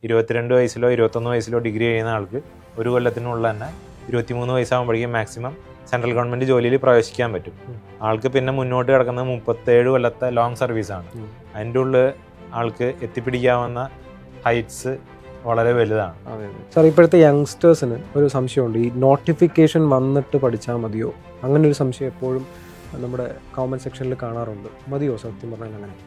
22 വയസ്സിലോ 21 വയസ്സിലോ degree ചെയ്യുന്ന ആൾക്ക് ഒരു കൊല്ലത്തിനുള്ളിൽ തന്നെ 23 വയസ്സാകുമ്പോഴേക്കും മാക്സിമം സെൻട്രൽ ഗവൺമെൻറ് ജോലിയിൽ പ്രവേശിക്കാൻ പറ്റും. ആൾക്ക് പിന്നെ മുന്നോട്ട് കിടക്കുന്നത് 37 കൊല്ലത്തെ ലോങ് സർവീസാണ്. അതിൻ്റെ ഉള്ളിൽ ആൾക്ക് എത്തിപ്പിടിക്കാവുന്ന ഹൈറ്റ്സ് വളരെ വലുതാണ്. സാർ, ഇപ്പോഴത്തെ യങ്സ്റ്റേഴ്സിന് ഒരു സംശയമുണ്ട്, ഈ നോട്ടിഫിക്കേഷൻ വന്നിട്ട് പഠിച്ചാൽ മതിയോ? അങ്ങനെ ഒരു സംശയം എപ്പോഴും നമ്മുടെ കമൻറ്റ് സെക്ഷനിൽ കാണാറുണ്ട്. മതിയോ സത്യം പറഞ്ഞാൽ? അങ്ങനെ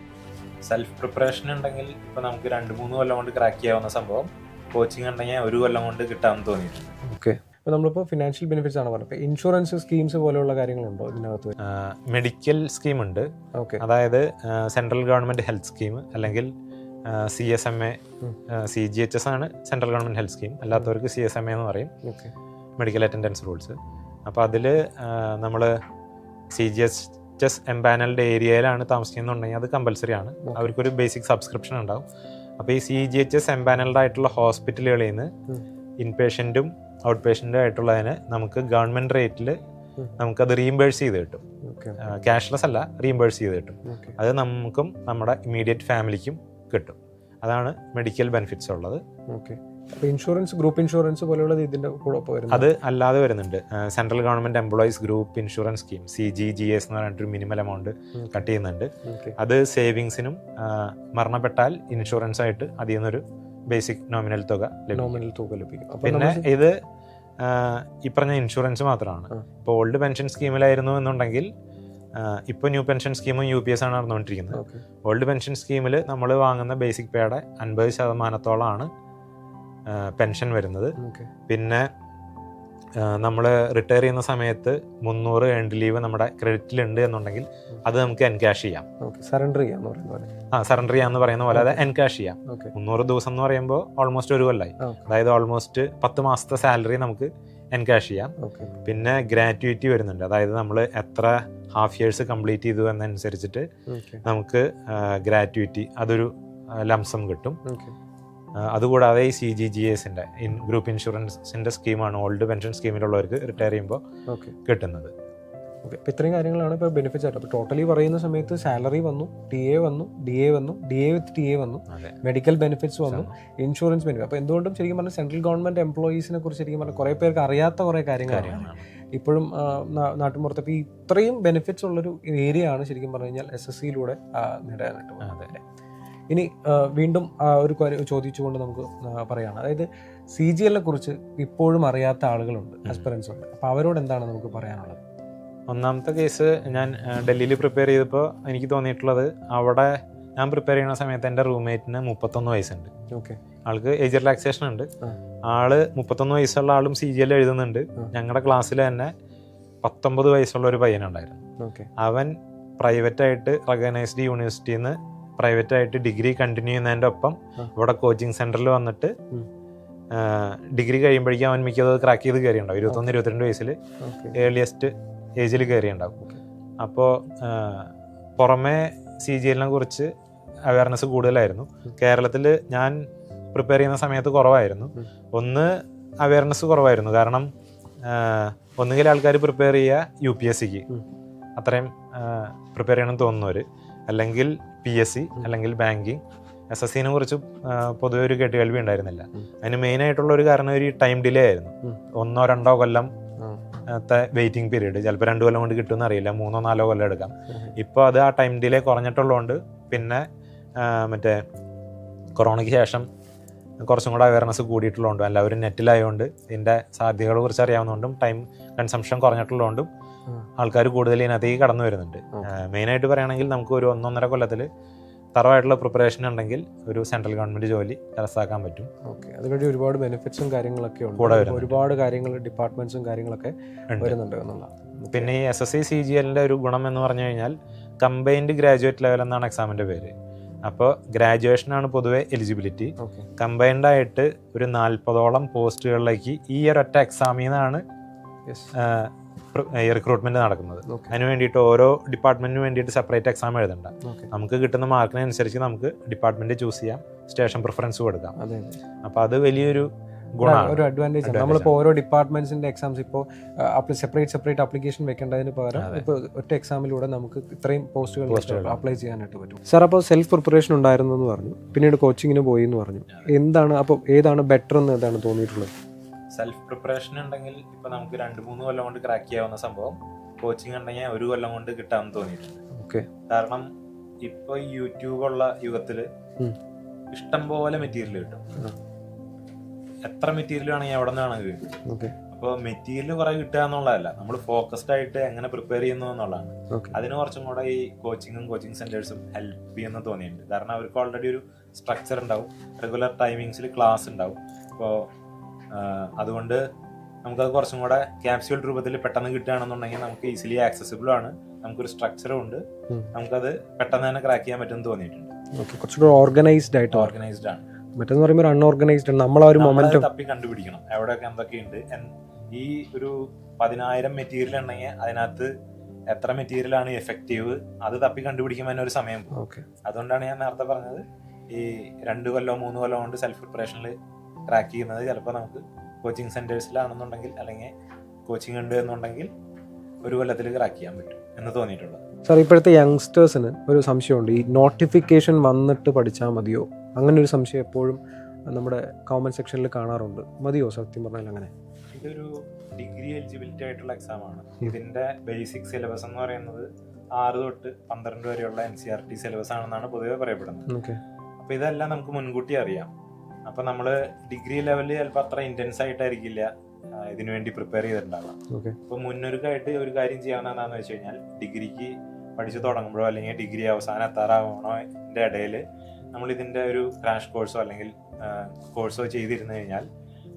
സെൽഫ് പ്രിപ്പറേഷൻ ഉണ്ടെങ്കിൽ ഇപ്പോൾ നമുക്ക് 2-3 കൊല്ലം കൊണ്ട് ക്രാക്ക് ചെയ്യാവുന്ന സംഭവം കോച്ചിങ് ഉണ്ടെങ്കിൽ 1 കൊല്ലം കൊണ്ട് കിട്ടാമെന്ന് തോന്നിയിട്ടുണ്ട്. ഓക്കെ. അപ്പോൾ നമ്മളിപ്പോൾ ഫിനാൻഷ്യൽ ബെനിഫിറ്റ്സ് ആണ് പറഞ്ഞത്. ഇൻഷുറൻസ് സ്കീംസ് പോലെയുള്ള കാര്യങ്ങളുണ്ടോ ഇതിനകത്ത്? മെഡിക്കൽ സ്കീമുണ്ട്. ഓക്കെ. അതായത് സെൻട്രൽ ഗവൺമെൻറ് ഹെൽത്ത് സ്കീം അല്ലെങ്കിൽ CSMA, CGHS ആണ് സെൻട്രൽ ഗവൺമെൻറ് ഹെൽത്ത് സ്കീം. അല്ലാത്തവർക്ക് CSMA എന്ന് പറയും, മെഡിക്കൽ അറ്റൻഡൻസ് റൂൾസ്. അപ്പോൾ അതിൽ നമ്മൾ CGHS എംപാനൽഡ് ഏരിയയിലാണ് താമസിക്കുന്നുണ്ടെങ്കിൽ അത് കമ്പൽസറി ആണ്. അവർക്കൊരു ബേസിക് സബ്സ്ക്രിപ്ഷൻ ഉണ്ടാവും. അപ്പോൾ ഈ CGHS എംപാനൽഡ് ആയിട്ടുള്ള ഹോസ്പിറ്റലുകളിൽ നിന്ന് ഇൻപേഷ്യൻറ്റും ഔട്ട് പേഷ്യൻറ്റും ആയിട്ടുള്ളതിന് നമുക്ക് ഗവൺമെൻറ് റേറ്റിൽ നമുക്കത് റീഇംബേഴ്സ് ചെയ്ത് കിട്ടും. ക്യാഷ്ലെസ് അല്ല, റീഇംബേഴ്സ് ചെയ്ത് കിട്ടും. അത് നമുക്കും നമ്മുടെ ഇമ്മീഡിയറ്റ് ഫാമിലിക്കും കിട്ടും. അതാണ് മെഡിക്കൽ ബെനിഫിറ്റ്സ് ഉള്ളത്. ഓക്കെ. അപ്പോൾ ഇൻഷുറൻസ്, ഗ്രൂപ്പ് ഇൻഷുറൻസ് പോലെയുള്ളത് ഇതിൻ്റെ കൂടെ വരുന്നത്? അത് അല്ലാതെ വരുന്നുണ്ട്. Central government employees group insurance scheme, CGGS എന്ന് പറഞ്ഞിട്ടൊരു മിനിമൽ എമൗണ്ട് കട്ട് ചെയ്യുന്നുണ്ട്. അത് സേവിങ്സിനും മരണപ്പെട്ടാൽ ഇൻഷുറൻസ് ആയിട്ട് അതിൽ നിന്നൊരു ബേസിക് നോമിനൽ തുക ലഭിക്കും. പിന്നെ ഇത് ഈ പറഞ്ഞ ഇൻഷുറൻസ് മാത്രമാണ്. ഇപ്പോൾ ഓൾഡ് പെൻഷൻ സ്കീമിലായിരുന്നു എന്നുണ്ടെങ്കിൽ ഇപ്പോൾ ന്യൂ പെൻഷൻ സ്കീമും UPS ആണ് നടന്നുകൊണ്ടിരിക്കുന്നത്. ഓൾഡ് പെൻഷൻ സ്കീമിൽ നമ്മൾ വാങ്ങുന്ന ബേസിക് പേയുടെ 50% പെൻഷൻ വരുന്നത്. പിന്നെ നമ്മൾ റിട്ടയർ ചെയ്യുന്ന സമയത്ത് 300 ഏൺഡ് ലീവ് നമ്മുടെ ക്രെഡിറ്റിലുണ്ട് എന്നുണ്ടെങ്കിൽ അത് നമുക്ക് എൻകാഷ് ചെയ്യാം. സറണ്ടർ ചെയ്യാന്ന് പറയുന്ന പോലെ അത് എൻകാഷ് ചെയ്യാം. 300 ദിവസം എന്ന് പറയുമ്പോൾ ഓൾമോസ്റ്റ് 1 കൊല്ലമായി. അതായത് ഓൾമോസ്റ്റ് 10 മാസത്തെ സാലറി നമുക്ക് എൻകാഷ് ചെയ്യാം. പിന്നെ ഗ്രാറ്റുവിറ്റി വരുന്നുണ്ട്. അതായത് നമ്മൾ എത്ര ഹാഫ് ഇയേഴ്സ് കംപ്ലീറ്റ് ചെയ്തു എന്നനുസരിച്ചിട്ട് നമുക്ക് ഗ്രാറ്റുവിറ്റി, അതൊരു ലംസം കിട്ടും. അതുകൂടാതെ ഈ CGGSന്റെ ഗ്രൂപ്പ് ഇൻഷുറൻസിന്റെ സ്കീമാണ് ഓൾഡ് പെൻഷൻ സ്കീമിലുള്ളവർക്ക് റിട്ടയർ ചെയ്യുമ്പോൾ കിട്ടുന്നത്. ഓക്കെ. അപ്പോൾ ഇത്രയും കാര്യങ്ങളാണ് ഇപ്പോൾ ബെനിഫിറ്റ്സ് ആയിട്ട്. അപ്പോൾ ടോട്ടലി പറയുന്ന സമയത്ത് സാലറി വന്നു, DA വന്നു, DA വിത്ത് TA വന്നു, മെഡിക്കൽ ബെനിഫിറ്റ്സ് വന്നു, ഇൻഷുറൻസ് ബെനിഫിറ്റ്. അപ്പോൾ എന്തുകൊണ്ടും ശരിക്കും പറഞ്ഞാൽ സെൻട്രൽ ഗവൺമെൻറ് എംപ്ലോയീസിനെ കുറിച്ച് ശരിക്കും പറഞ്ഞാൽ കുറേ പേർക്ക് അറിയാത്ത കുറേ കാര്യങ്ങളാണ് ഇപ്പോഴും നാട്ടിൻപുറത്ത്. അപ്പോൾ ഇത്രയും ബെനിഫിറ്റ്സ് ഉള്ളൊരു ഏരിയ ആണ് ശരിക്കും പറഞ്ഞു കഴിഞ്ഞാൽ SSCയിലൂടെ നേടാനായിട്ട്. ഇനി വീണ്ടും ഒരു ചോദിച്ചുകൊണ്ട് നമുക്ക് പറയുകയാണ്, അതായത് CGL കുറിച്ച് ഇപ്പോഴും അറിയാത്ത ആളുകളുണ്ട്, ആസ്പിറൻസ് ഉണ്ട്. അപ്പോൾ അവരോട് എന്താണ് നമുക്ക് പറയാനുള്ളത്? ഒന്നാമത്തെ കേസ്, ഞാൻ ഡൽഹിയിൽ പ്രിപ്പയർ ചെയ്തപ്പോൾ എനിക്ക് തോന്നിയിട്ടുള്ളത്, അവിടെ ഞാൻ പ്രിപ്പയർ ചെയ്യുന്ന സമയത്ത് എൻ്റെ റൂംമേറ്റിന് 31 വയസ്സുണ്ട്. ആൾക്ക് ഏജ് റിലാക്സേഷൻ ഉണ്ട്. ആള് 31 വയസ്സുള്ള ആളും CGL എഴുതുന്നുണ്ട്. ഞങ്ങളുടെ ക്ലാസ്സിൽ തന്നെ 19 വയസ്സുള്ള ഒരു പയ്യനുണ്ടായിരുന്നു. അവൻ പ്രൈവറ്റായിട്ട് റെക്കഗ്നൈസ്ഡ് യൂണിവേഴ്സിറ്റിയിൽ നിന്ന് പ്രൈവറ്റായിട്ട് ഡിഗ്രി കണ്ടിന്യൂ ചെയ്യുന്നതിൻ്റെ ഒപ്പം ഇവിടെ കോച്ചിങ് സെൻറ്ററിൽ വന്നിട്ട് ഡിഗ്രി കഴിയുമ്പോഴേക്കും അവൻ മിക്കത് ക്രാക്ക് ചെയ്ത് കയറിയുണ്ടാവും. 21-22 വയസ്സിൽ ഏർലിയസ്റ്റ് ഏജിൽ കയറിയുണ്ടാവും. അപ്പോൾ പുറമെ CGLനെ കുറിച്ച് അവയർനെസ് കൂടുതലായിരുന്നു. കേരളത്തിൽ ഞാൻ പ്രിപ്പയർ ചെയ്യുന്ന സമയത്ത് കുറവായിരുന്നു. ഒന്ന്, അവയർനെസ് കുറവായിരുന്നു. കാരണം ഒന്നുകിൽ ആൾക്കാർ പ്രിപ്പയർ ചെയ്യുക UPSCക്ക്, അത്രയും പ്രിപ്പയർ ചെയ്യണമെന്ന് തോന്നുന്നവർ, അല്ലെങ്കിൽ PSC, അല്ലെങ്കിൽ ബാങ്കിങ്. SSCനെ കുറിച്ച് പൊതുവെ ഒരു കേട്ടുകേൾവി ഉണ്ടായിരുന്നില്ല. അതിന് മെയിനായിട്ടുള്ള ഒരു കാരണം ഒരു ടൈം ഡിലേ ആയിരുന്നു. 1-2 കൊല്ലം വെയിറ്റിംഗ് പീരീഡ്, ചിലപ്പോൾ 2 കൊല്ലം കൊണ്ട് കിട്ടുമെന്ന് അറിയില്ല, 3-4 കൊല്ലം എടുക്കാം. ഇപ്പോൾ അത് ആ ടൈം ഡിലേ കുറഞ്ഞിട്ടുള്ളതുകൊണ്ട്, പിന്നെ മറ്റേ കൊറോണയ്ക്ക് ശേഷം കുറച്ചും കൂടെ അവയർനെസ് കൂടിയിട്ടുള്ളതുകൊണ്ടും എല്ലാവരും നെറ്റിലായതുകൊണ്ട് ഇതിൻ്റെ സാധ്യതകളെ കുറിച്ച് അറിയാവുന്നതുകൊണ്ടും ടൈം കൺസംഷൻ കുറഞ്ഞിട്ടുള്ളതുകൊണ്ടും ആൾക്കാർ കൂടുതൽ ഇതിനകത്തേക്ക് കടന്നു വരുന്നുണ്ട്. മെയിനായിട്ട് പറയുകയാണെങ്കിൽ നമുക്ക് ഒരു 1-1.5 കൊല്ലത്തിൽ തറവായിട്ടുള്ള പ്രിപ്പറേഷൻ ഉണ്ടെങ്കിൽ ഒരു സെൻട്രൽ ഗവൺമെൻറ് ജോലി കരസ്ഥമാക്കാൻ പറ്റും. ഓക്കെ. അതുവഴി ഒരുപാട് ബെനിഫിറ്റ്സും കാര്യങ്ങളൊക്കെ ഉണ്ട്, ഒരുപാട് കാര്യങ്ങൾ, ഡിപ്പാർട്ട്മെന്റ്സും കാര്യങ്ങളൊക്കെ വരുന്നുണ്ട് എന്നുള്ളതാണ്. പിന്നെ ഈ SSC CGLന്റെ ഒരു ഗുണം എന്ന് പറഞ്ഞു കഴിഞ്ഞാൽ കമ്പൈൻഡ് ഗ്രാജുവേറ്റ് ലെവൽ എന്നാണ് എക്സാമിൻ്റെ പേര്. അപ്പോൾ ഗ്രാജുവേഷനാണ് പൊതുവെ എലിജിബിലിറ്റി. കമ്പൈൻഡ് ആയിട്ട് ഒരു 40ഓളം പോസ്റ്റുകളിലേക്ക് ഈ ഒരൊറ്റ എക്സാമിൽ നിന്നാണ് റിക്രൂട്ട്മെന്റ് നടക്കുന്നത്. അതിന് വേണ്ടിയിട്ട് ഓരോ ഡിപ്പാർട്ട്മെന്റിന് വേണ്ടിയിട്ട് സെപ്പറേറ്റ് എക്സാം എഴുതണ്ട. നമുക്ക് കിട്ടുന്ന മാർക്കിനനുസരിച്ച് നമുക്ക് ഡിപ്പാർട്ട്മെന്റ് ചൂസ് ചെയ്യാം, സ്റ്റേഷൻ പ്രിഫറൻസ് കൊടുക്കാം. അപ്പോൾ അത് വലിയൊരു ഗുണമാണ്. ഒരു അഡ്വാൻറ്റേജ് ആണ്. നമ്മളിപ്പോൾ ഓരോ ഡിപ്പാർട്ട്മെന്റ്സിന്റെ എക്സാംസ് ഇപ്പോൾ സെപ്പറേറ്റ് അപ്ലിക്കേഷൻ വെക്കേണ്ടതിന് പകരം ഇപ്പോൾ ഒറ്റ എക്സാമിലൂടെ നമുക്ക് ഇത്രയും പോസ്റ്റുകൾ അപ്ലൈ ചെയ്യാനായിട്ട് പറ്റും. സാർ, അപ്പോൾ സെൽഫ് പ്രിപ്പറേഷൻ ഉണ്ടായിരുന്നു എന്ന് പറഞ്ഞു, പിന്നീട് കോച്ചിങ്ങിന് പോയി എന്ന് പറഞ്ഞു. എന്താണ് അപ്പോൾ ഏതാണ് ബെറ്റർ എന്ന് ഏതാണ് തോന്നിയിട്ടുള്ളത്? സെൽഫ് പ്രിപ്പറേഷൻ ഉണ്ടെങ്കിൽ ഇപ്പൊ നമുക്ക് 2-3 കൊല്ലം കൊണ്ട് ക്രാക്ക് ചെയ്യാവുന്ന സംഭവം കോച്ചിങ് ഉണ്ടെങ്കിൽ 1 കൊല്ലം കൊണ്ട് കിട്ടാമെന്ന് തോന്നിയിട്ടുണ്ട്. ഓക്കെ. കാരണം ഇപ്പൊ ഈ യൂട്യൂബുള്ള യുഗത്തില് ഇഷ്ടം പോലെ മെറ്റീരിയൽ കിട്ടും. എത്ര മെറ്റീരിയൽ ആണെങ്കിൽ എവിടെ നിന്നാണെങ്കിൽ കിട്ടും. അപ്പോൾ മെറ്റീരിയൽ കുറെ കിട്ടുക എന്നുള്ളതല്ല, നമ്മൾ ഫോക്കസ്ഡ് ആയിട്ട് എങ്ങനെ പ്രിപ്പയർ ചെയ്യുന്നു എന്നുള്ളതാണ്. അതിന് കുറച്ചും കൂടെ ഈ കോച്ചിങ് സെന്റേഴ്സും ഹെൽപ്പ് ചെയ്യുന്ന തോന്നിയിട്ടുണ്ട്. കാരണം അവർക്ക് ഓൾറെഡി ഒരു സ്ട്രക്ചർ ഉണ്ടാവും, റെഗുലർ ടൈമിങ്സിൽ ക്ലാസ് ഉണ്ടാവും. അപ്പോൾ അതുകൊണ്ട് നമുക്കത് കുറച്ചും കൂടെ ക്യാപ്സ്യൂൾ രൂപത്തിൽ പെട്ടെന്ന് കിട്ടുകയാണെന്നുണ്ടെങ്കിൽ നമുക്ക് ഈസിലി ആക്സസിബിൾ ആണ്, നമുക്കൊരു സ്ട്രക്ചറും ഉണ്ട്, നമുക്കത് പെട്ടെന്ന് തന്നെ ക്രാക്ക് ചെയ്യാൻ പറ്റുമെന്ന് തോന്നിയിട്ടുണ്ട്. കുറച്ചുകൂടെ ഓർഗനൈസ്ഡ് ആണ്. മറ്റെന്ന് പറയുമ്പോൾ അൺഓർഗനൈസ്ഡ് ആണ്. നമ്മൾ ഒരു മൊമെന്റം തപ്പി കണ്ടുപിടിക്കണം എവിടെയൊക്കെ എന്തൊക്കെയുണ്ട്. ഈ ഒരു 10,000 മെറ്റീരിയൽ ഉണ്ടെങ്കിൽ അതിനകത്ത് എത്ര മെറ്റീരിയൽ ആണ് എഫക്റ്റീവ്, അത് തപ്പി കണ്ടുപിടിക്കുമ്പോൾ തന്നെ ഒരു സമയം പോകും. അതുകൊണ്ടാണ് ഞാൻ നേരത്തെ പറഞ്ഞത് ഈ 2 കൊല്ലമോ 3 കൊല്ലമോ കൊണ്ട് സെൽഫ് പ്രിപ്പറേഷനിൽ ട്രാക്ക് ചെയ്യുന്നത് ചിലപ്പോൾ നമുക്ക് കോച്ചിങ് സെന്റേഴ്സിലാണെന്നുണ്ടെങ്കിൽ അല്ലെങ്കിൽ കോച്ചിങ് ഉണ്ട് എന്നുണ്ടെങ്കിൽ 1 കൊല്ലത്തിൽ ക്രാക്ക് ചെയ്യാൻ പറ്റും എന്ന് തോന്നിയിട്ടുള്ളത്. സാർ, ഇപ്പോഴത്തെ യങ്സ്റ്റേഴ്സിന് ഒരു സംശയമുണ്ട്, ഈ നോട്ടിഫിക്കേഷൻ വന്നിട്ട് പഠിച്ചാൽ മതിയോ? അങ്ങനെ ഒരു സംശയം എപ്പോഴും നമ്മുടെ കമന്റ് സെക്ഷനിൽ കാണാറുണ്ട്. മതിയോ സത്യം പറഞ്ഞാൽ? അങ്ങനെ ഇതൊരു ഡിഗ്രി എലിജിബിലിറ്റി ആയിട്ടുള്ള എക്സാം ആണ്. ഇതിന്റെ ബേസിക് സിലബസ് എന്ന് പറയുന്നത് 6 തൊട്ട് 12 വരെയുള്ള NCERT സിലബസ് ആണെന്നാണ് പൊതുവെ പറയപ്പെടുന്നത്. അപ്പൊ ഇതെല്ലാം നമുക്ക് മുൻകൂട്ടി അറിയാം. അപ്പൊ നമ്മള് ഡിഗ്രി ലെവലിൽ ചിലപ്പോൾ അത്ര ഇന്റൻസ് ആയിട്ടായിരിക്കില്ല ഇതിനു വേണ്ടി പ്രിപ്പയർ ചെയ്തിട്ടുണ്ടാവാം. അപ്പൊ മുന്നൊരുക്കായിട്ട് ഒരു കാര്യം ചെയ്യാവുന്ന എന്താണെന്ന് വെച്ച് കഴിഞ്ഞാൽ, ഡിഗ്രിക്ക് പഠിച്ചു തുടങ്ങുമ്പോഴോ അല്ലെങ്കിൽ ഡിഗ്രി അവസാനം എത്താറാവണോന്റെ ഇടയിൽ നമ്മൾ ഇതിന്റെ ഒരു ക്രാഷ് കോഴ്സോ അല്ലെങ്കിൽ കോഴ്സോ ചെയ്തിരുന്നു കഴിഞ്ഞാൽ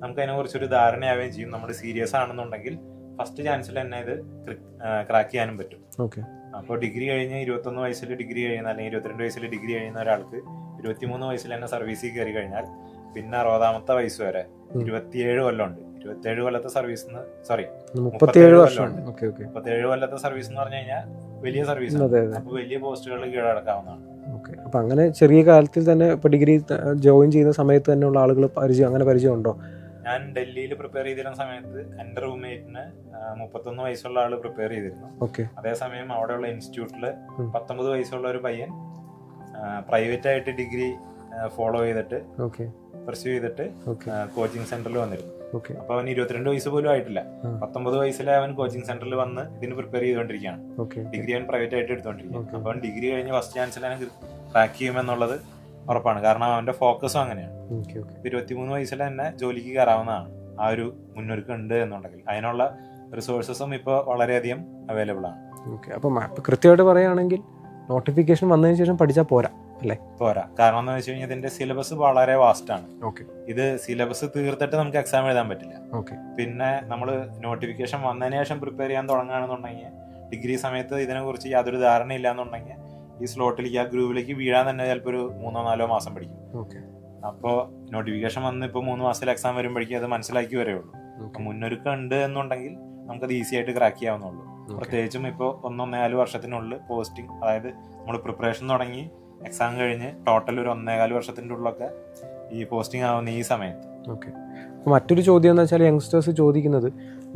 നമുക്ക് അതിനെ കുറിച്ചൊരു ധാരണയാവുകയും ചെയ്യും. നമ്മൾ സീരിയസ് ആണെന്നുണ്ടെങ്കിൽ ഫസ്റ്റ് ചാൻസിൽ തന്നെ ഇത് ക്രാക്ക് ചെയ്യാനും പറ്റും. അപ്പോൾ ഡിഗ്രി കഴിഞ്ഞ് 21 വയസ്സിൽ ഡിഗ്രി കഴിയുന്ന അല്ലെങ്കിൽ 22 വയസ്സിൽ ഡിഗ്രി കഴിയുന്ന ഒരാൾക്ക് 23 വയസ്സിൽ തന്നെ സർവീസിൽ കയറി കഴിഞ്ഞാൽ പിന്നെ 60ാമത്തെ വയസ്സ് വരെ 27 കൊല്ലമുണ്ട്. 27 കൊല്ലത്തെ സർവീസ് 37 കൊല്ലത്തെ സർവീസ് എന്ന് പറഞ്ഞു കഴിഞ്ഞാൽ വലിയ സർവീസ്. അപ്പൊ വലിയ പോസ്റ്റുകളിൽ കീഴടക്കാവുന്നതാണ്. അപ്പൊ അങ്ങനെ ചെറിയ കാലത്തിൽ തന്നെ ഇപ്പൊ ഡിഗ്രി ജോയിൻ ചെയ്യുന്ന സമയത്ത് തന്നെ ഉള്ള ആളുകൾ പരിചയം ഉണ്ടോ? ഞാൻ ഡൽഹിയിൽ പ്രിപ്പയർ ചെയ്തിരുന്ന സമയത്ത് എന്റെ റൂംമേറ്റിന് 31 വയസ്സുള്ള ആള് പ്രിപ്പയർ ചെയ്തിരുന്നു. അതേസമയം അവിടെയുള്ള ഇൻസ്റ്റിറ്റ്യൂട്ടില് 19 വയസ്സുള്ള ഒരു പയ്യൻ പ്രൈവറ്റ് ആയിട്ട് ഡിഗ്രി ഫോളോ ചെയ്തിട്ട് പെർസ്യൂ ചെയ്തിട്ട് കോച്ചിങ് സെന്ററിൽ വന്നിരുന്നു. അപ്പൊ അവന് 22 വയസ്സ് പോലും ആയിട്ടില്ല. 19 വയസ്സിലെ അവൻ കോച്ചിങ് സെന്ററിൽ വന്ന് ഇതിന് പ്രിപ്പയർ ചെയ്തുകൊണ്ടിരിക്കുകയാണ്. ഡിഗ്രി അവൻ പ്രൈവറ്റ് ആയിട്ട് എടുത്തുകൊണ്ടിരിക്കുകയാണ്. അപ്പൊ അവൻ ഡിഗ്രി കഴിഞ്ഞ് ഫസ്റ്റ് ചാൻസിൽ ക്രാക്ക് ചെയ്യുമെന്നുള്ളത് ഉറപ്പാണ്. കാരണം അവന്റെ ഫോക്കസും അങ്ങനെയാണ്. 23 വയസ്സിൽ തന്നെ ജോലിക്ക് കയറാവുന്നതാണ്. ആ ഒരു മുന്നൊരുക്കം ഉണ്ട് എന്നുണ്ടെങ്കിൽ അതിനുള്ള റിസോഴ്സസും ഇപ്പോൾ വളരെയധികം അവൈലബിൾ ആണ്. അപ്പം കൃത്യമായിട്ട് പറയുകയാണെങ്കിൽ നോട്ടിഫിക്കേഷൻ വന്നതിന് ശേഷം പഠിച്ചാൽ പോരാ അല്ലേ? പോരാ. കാരണം എന്ന് വെച്ച് കഴിഞ്ഞാൽ ഇതിന്റെ സിലബസ് വളരെ വാസ്റ്റ് ആണ്. ഇത് സിലബസ് തീർത്തിട്ട് നമുക്ക് എക്സാം എഴുതാൻ പറ്റില്ല. പിന്നെ നമ്മൾ നോട്ടിഫിക്കേഷൻ വന്നതിന് ശേഷം പ്രിപ്പയർ ചെയ്യാൻ തുടങ്ങുകയാണെന്നുണ്ടെങ്കിൽ ഡിഗ്രി സമയത്ത് ഇതിനെ കുറിച്ച് യാതൊരു ധാരണ ഇല്ല എന്നുണ്ടെങ്കിൽ ഈ സ്ലോട്ടിലേക്ക് ആ ഗ്രൂപ്പിലേക്ക് വീഴാൻ തന്നെ ചിലപ്പോൾ ഒരു 3-4 മാസം പിടിക്കും. അപ്പോൾ നോട്ടിഫിക്കേഷൻ വന്ന് ഇപ്പോൾ 3 മാസത്തിൽ എക്സാം വരുമ്പോഴേക്കും അത് മനസ്സിലാക്കി വരെയുള്ളൂ. മുന്നൊരുക്കം ഉണ്ട് എന്നുണ്ടെങ്കിൽ നമുക്കത് ഈസി ആയിട്ട് ക്രാക്ക് ചെയ്യാവുന്നുള്ളൂ. പ്രത്യേകിച്ചും ഇപ്പോൾ 1-1.5 വർഷത്തിനുള്ളിൽ പോസ്റ്റിംഗ്, അതായത് നമ്മൾ പ്രിപ്പറേഷൻ തുടങ്ങി എക്സാം കഴിഞ്ഞ് ടോട്ടൽ ഒരു 1.25 വർഷത്തിൻ്റെ ഉള്ളിലൊക്കെ ഈ പോസ്റ്റിംഗ് ആവുന്ന ഈ സമയത്ത്. മറ്റൊരു ചോദ്യം എന്ന് വെച്ചാൽ യങ്സ്റ്റേഴ്സ് ചോദിക്കുന്നത്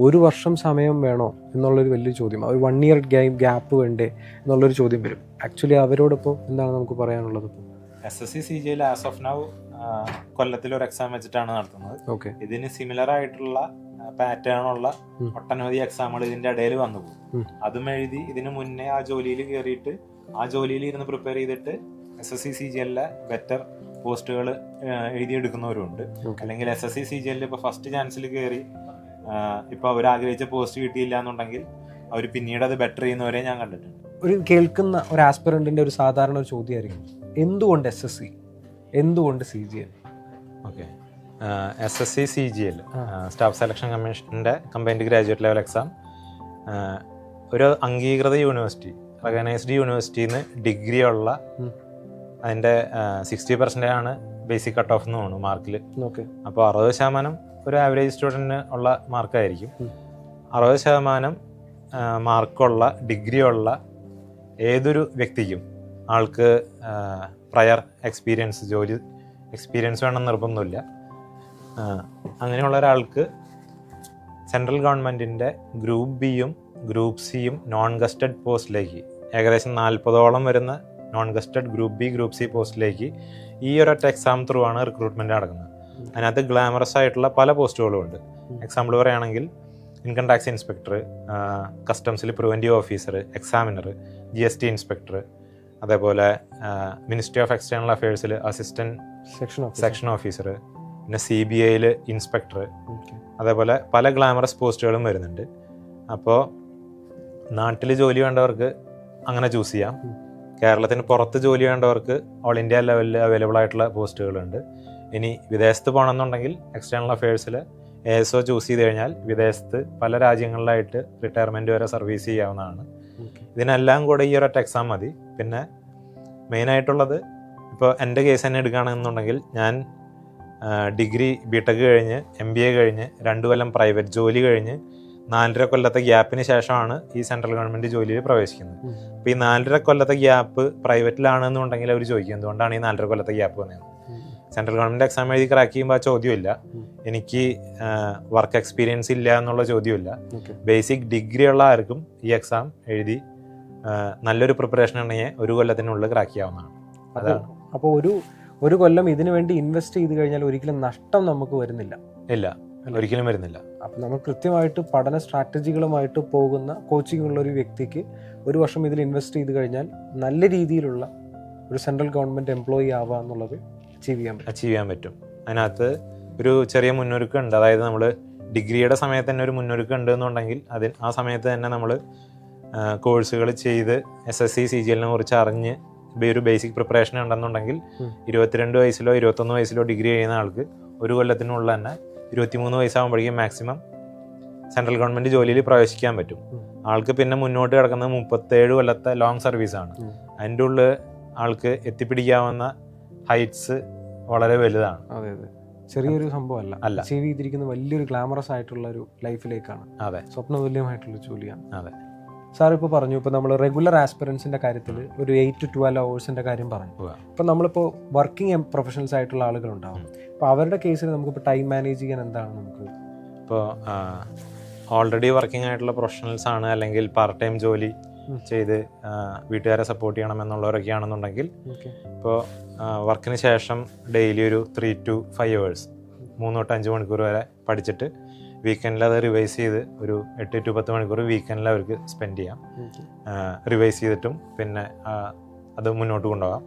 1 വർഷം സമയം വേണോ എന്നുള്ളൊരു വലിയ ചോദ്യം. ഒരു 1 ഇയർ ഗ്യാപ്പ് വേണ്ടേ എന്നുള്ളൊരു ചോദ്യം വരും. ആക്ച്വലി അവരോടൊപ്പം എന്താണ് നമുക്ക് പറയാനുള്ളത്? SSC CGL as of now കൊല്ലത്തിൽ ഒരു എക്സാം വെച്ചിട്ടാണ് നടത്തുന്നത്. ഇതിന് സിമിലർ ആയിട്ടുള്ള പാറ്റേൺ ഉള്ള ഒട്ടനവധി എക്സാമുകൾ ഇതിന്റെ ഇടയിൽ വന്നു പോകും. അതും എഴുതി ഇതിന് മുന്നേ ആ ജോലിയിൽ കയറിയിട്ട് ആ ജോലിയിൽ ഇരുന്ന് പ്രിപ്പയർ ചെയ്തിട്ട് SSC CGL ബെറ്റർ പോസ്റ്റുകൾ എഴുതിയെടുക്കുന്നവരുണ്ട്. അല്ലെങ്കിൽ SSC CGL ഇപ്പൊ ഫസ്റ്റ് ചാൻസിൽ കയറി ഇപ്പൊ അവർ ആഗ്രഹിച്ച പോസ്റ്റ് കിട്ടിയില്ല എന്നുണ്ടെങ്കിൽ അവർ പിന്നീട് അത് ബെറ്റർ ചെയ്യുന്നവരെ ഞാൻ കണ്ടിട്ടുണ്ട്. ഒരു കേൾക്കുന്ന ഒരു ആസ്പിറന്റിന്റെ ഒരു സാധാരണ ഒരു ചോദ്യമായിരിക്കും, എന്തുകൊണ്ട് SSC, എന്തുകൊണ്ട് CGL? SSC CGL staff selection കമ്മീഷന്റെ കമ്പൈൻഡ് ഗ്രാജുവേറ്റ് ലെവൽ എക്സാം ഒരു അംഗീകൃത യൂണിവേഴ്സിറ്റി, റെക്കഗ്നൈസ്ഡ് യൂണിവേഴ്സിറ്റിയിൽ നിന്ന് ഡിഗ്രി ഉള്ള അതിൻ്റെ 60% ആണ് ബേസിക് കട്ട് ഓഫ് എന്ന് തോന്നുന്നു മാർക്കിൽ. അപ്പോൾ 60% ഒരു ആവറേജ് സ്റ്റുഡൻറ്റിന് ഉള്ള മാർക്കായിരിക്കും. 60% മാർക്കുള്ള ഡിഗ്രി ഉള്ള ഏതൊരു വ്യക്തിക്കും ആൾക്ക് പ്രയർ എക്സ്പീരിയൻസ്, ജോലി എക്സ്പീരിയൻസ് വേണമെന്ന് നിർബന്ധമില്ല. അങ്ങനെയുള്ള ഒരാൾക്ക് സെൻട്രൽ ഗവൺമെൻറ്റിൻ്റെ ഗ്രൂപ്പ് ബിയും ഗ്രൂപ്പ് സിയും നോൺ ഗസ്റ്റഡ് പോസ്റ്റിലേക്ക് ഏകദേശം 40ഓളം വരുന്ന non gazetted group B group C പോസ്റ്റിലേക്ക് ഈ ഒരൊറ്റ എക്സാം ത്രൂ ആണ് റിക്രൂട്ട്മെൻറ്റ് നടക്കുന്നത്. അതിനകത്ത് ഗ്ലാമറസ് ആയിട്ടുള്ള പല പോസ്റ്റുകളും ഉണ്ട്. എക്സാമ്പിൾ പറയുകയാണെങ്കിൽ ഇൻകം ടാക്സ് ഇൻസ്പെക്ടർ, കസ്റ്റംസിൽ preventive officer, examiner, GST inspector, അതേപോലെ മിനിസ്ട്രി ഓഫ് എക്സ്റ്റേണൽ അഫയേഴ്സിൽ അസിസ്റ്റൻറ്റ് സെക്ഷൻ ഓഫീസർ, പിന്നെ CBIയിൽ ഇൻസ്പെക്ടർ, അതേപോലെ പല ഗ്ലാമറസ് പോസ്റ്റുകളും വരുന്നുണ്ട്. അപ്പോൾ നാട്ടിൽ ജോലി വേണ്ടവർക്ക് അങ്ങനെ ചൂസ് ചെയ്യാം. കേരളത്തിന് പുറത്ത് ജോലി വേണ്ടവർക്ക് ഓൾ ഇന്ത്യ ലെവലിൽ അവൈലബിൾ ആയിട്ടുള്ള പോസ്റ്റുകളുണ്ട്. ഇനി വിദേശത്ത് പോകണമെന്നുണ്ടെങ്കിൽ എക്സ്റ്റേണൽ അഫയേഴ്സിൽ ASO ചൂസ് ചെയ്ത് കഴിഞ്ഞാൽ വിദേശത്ത് പല രാജ്യങ്ങളിലായിട്ട് റിട്ടയർമെൻറ്റ് വരെ സർവീസ് ചെയ്യാവുന്നതാണ്. ഇതിനെല്ലാം കൂടെ ഈ ഒരൊറ്റ എക്സാം മതി. പിന്നെ മെയിനായിട്ടുള്ളത് ഇപ്പോൾ എൻ്റെ കേസ് തന്നെ എടുക്കുകയാണെന്നുണ്ടെങ്കിൽ ഞാൻ ഡിഗ്രി BTech കഴിഞ്ഞ് MBA കഴിഞ്ഞ് 2 കൊല്ലം പ്രൈവറ്റ് ജോലി കഴിഞ്ഞ് 4.5 കൊല്ലത്തെ ഗ്യാപ്പിന് ശേഷമാണ് ഈ സെൻട്രൽ ഗവൺമെൻറ് ജോലിയിൽ പ്രവേശിക്കുന്നത്. അപ്പോൾ ഈ 4.5 കൊല്ലത്തെ ഗ്യാപ്പ് പ്രൈവറ്റിലാണെന്നുണ്ടെങ്കിൽ അവർ ചോദിക്കും എന്തുകൊണ്ടാണ് ഈ 4.5 കൊല്ലത്തെ ഗ്യാപ്പ് വന്നത്. സെൻട്രൽ ഗവൺമെൻറ് എക്സാം എഴുതി ക്രാക്ക് ചെയ്യുമ്പോൾ ആ ചോദ്യമില്ല, എനിക്ക് വർക്ക് എക്സ്പീരിയൻസ് ഇല്ല എന്നുള്ള ചോദ്യമില്ല. ബേസിക് ഡിഗ്രി ഉള്ള ആർക്കും ഈ എക്സാം എഴുതി നല്ലൊരു പ്രിപ്പറേഷൻ ഉണ്ടെങ്കിൽ 1 കൊല്ലത്തിനുള്ളിൽ ക്രാക്ക് ചെയ്യാവുന്നതാണ്. അതാണ്. അപ്പോൾ ഒരു കൊല്ലം ഇതിനു വേണ്ടി ഇൻവെസ്റ്റ് ചെയ്ത് കഴിഞ്ഞാൽ ഒരിക്കലും നഷ്ടം നമുക്ക് വരുന്നില്ല. ഇല്ല, ഒരിക്കലും വരുന്നില്ല. അപ്പം നമ്മൾ കൃത്യമായിട്ട് പഠന സ്ട്രാറ്റജികളുമായിട്ട് പോകുന്ന കോച്ചിങ് ഉള്ള ഒരു വ്യക്തിക്ക് 1 വർഷം ഇതിൽ ഇൻവെസ്റ്റ് ചെയ്ത് കഴിഞ്ഞാൽ നല്ല രീതിയിലുള്ള ഒരു സെൻട്രൽ ഗവൺമെൻറ് എംപ്ലോയി ആവുക എന്നുള്ളത് അച്ചീവ് ചെയ്യാൻ പറ്റും. അതിനകത്ത് ഒരു ചെറിയ മുന്നൊരുക്കം ഉണ്ട്. അതായത് നമ്മൾ ഡിഗ്രിയുടെ സമയത്ത് തന്നെ ഒരു മുന്നൊരുക്കം ഉണ്ട് എന്നുണ്ടെങ്കിൽ ആ സമയത്ത് തന്നെ നമ്മൾ കോഴ്സുകൾ ചെയ്ത് SSC CGL കുറിച്ച് അറിഞ്ഞ് ഒരു ബേസിക് പ്രിപ്പറേഷൻ ഉണ്ടെന്നുണ്ടെങ്കിൽ 22 വയസ്സിലോ 21 വയസ്സിലോ ഡിഗ്രി ചെയ്യുന്ന ആൾക്ക് 1 കൊല്ലത്തിനുള്ളിൽ തന്നെ 23 വയസ്സാകുമ്പോഴേക്കും മാക്സിമം സെൻട്രൽ ഗവൺമെൻറ് ജോലിയിൽ പ്രവേശിക്കാൻ പറ്റും. ആൾക്ക് പിന്നെ മുന്നോട്ട് കിടക്കുന്നത് 37 കൊല്ലത്തെ ലോങ് സർവീസാണ്. അതിൻ്റെ ഉള്ളിൽ ആൾക്ക് എത്തിപ്പിടിക്കാവുന്ന ഹൈറ്റ്സ് വളരെ വലുതാണ്. അതെ അതെ, ചെറിയൊരു സംഭവമല്ല. അച്ചീവ് ചെയ്തിരിക്കുന്ന വലിയൊരു ഗ്ലാമറസ് ആയിട്ടുള്ള ഒരു ലൈഫിലേക്കാണ്. അതെ, സ്വപ്നതുല്യമായിട്ടുള്ള ജോലിയാണ്. അതെ. സാർ ഇപ്പോൾ പറഞ്ഞു, ഇപ്പോൾ നമ്മൾ റെഗുലർ ആസ്പിറൻസിൻ്റെ കാര്യത്തിൽ ഒരു 8 to 12 hours കാര്യം പറഞ്ഞു. ഇപ്പോൾ നമ്മളിപ്പോൾ വർക്കിംഗ് പ്രൊഫഷണൽസ് ആയിട്ടുള്ള ആളുകളുണ്ടാവും. അപ്പോൾ അവരുടെ കേസിൽ നമുക്കിപ്പോൾ ടൈം മാനേജ് ചെയ്യാൻ എന്താണ് നമുക്ക്? ഇപ്പോൾ ഓൾറെഡി വർക്കിംഗ് ആയിട്ടുള്ള പ്രൊഫഷണൽസ് ആണ്, അല്ലെങ്കിൽ പാർട്ട് ടൈം ജോലി ചെയ്ത് വീട്ടുകാരെ സപ്പോർട്ട് ചെയ്യണമെന്നുള്ളവരൊക്കെ ആണെന്നുണ്ടെങ്കിൽ ഇപ്പോൾ വർക്കിന് ശേഷം ഡെയിലി ഒരു 3 to 5 hours 3 തൊട്ട് 5 മണിക്കൂർ വരെ പഠിച്ചിട്ട് വീക്കെൻഡിൽ അത് റിവൈസ് ചെയ്ത് ഒരു 8 to 10 മണിക്കൂർ വീക്കെൻഡിൽ അവർക്ക് സ്പെൻഡ് ചെയ്യാം. റിവൈസ് ചെയ്തിട്ടും പിന്നെ അത് മുന്നോട്ട് കൊണ്ടുപോകാം.